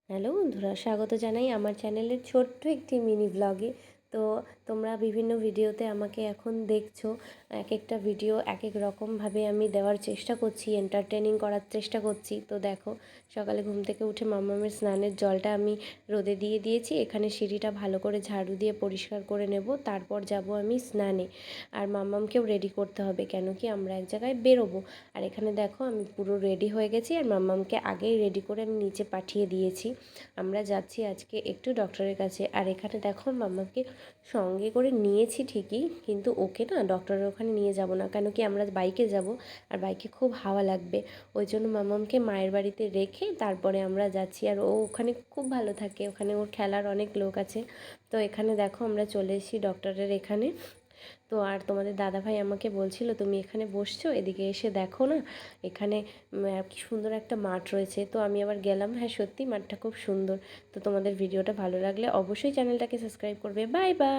Hello বন্ধুরা, স্বাগত জানাই আমার চ্যানেলের ছোট্ট একটি মিনি ব্লগে। তো তোমরা বিভিন্ন ভিডিওতে আমাকে এখন দেখছো। এক একটা ভিডিও এক এক রকমভাবে আমি দেওয়ার চেষ্টা করছি, এন্টারটেনিং করার চেষ্টা করছি। তো দেখো, সকালে ঘুম থেকে উঠে মাম্মামের স্নানের জলটা আমি রোদে দিয়ে দিয়েছি। এখানে সিঁড়িটা ভালো করে ঝাড়ু দিয়ে পরিষ্কার করে নেব, তারপর যাব আমি স্নানে। আর মাম্মামকেও রেডি করতে হবে, কেন কি আমরা এক জায়গায় বেরোবো। আর এখানে দেখো আমি পুরো রেডি হয়ে গেছি, আর মাম্মামকে আগেই রেডি করে আমি নিচে পাঠিয়ে দিয়েছি। আমরা যাচ্ছি আজকে একটু ডক্টরের কাছে। আর এখানে দেখো মাম্মাকে সঙ্গে করে নিয়েছি ঠিকই, কিন্তু ওকে না ডক্টরের ওখানে নিয়ে যাব না, কেন কি আমরা বাইকে যাব, আর বাইকে খুব হাওয়া লাগবে। ওই জন্য মাম্মামকে মায়ের বাড়িতে রেখে তারপরে আমরা যাচ্ছি। আর ও ওখানে খুব ভালো থাকে, ওখানে ওর খেলার অনেক লোক আছে। তো এখানে দেখো আমরা চলে এসেছি ডক্টরের এখানে। তো আর তোমাদের দাদাভাই আমাকে বলছিল, তুমি এখানে বসছো, এদিকে এসে দেখো না, এখানে কি সুন্দর একটা মাঠ রয়েছে। তো আমি আবার গেলাম। হ্যাঁ, সত্যি মাঠটা খুব সুন্দর। তো তোমাদের ভিডিওটা ভালো লাগলে অবশ্যই চ্যানেলটাকে সাবস্ক্রাইব করবে। Bye bye.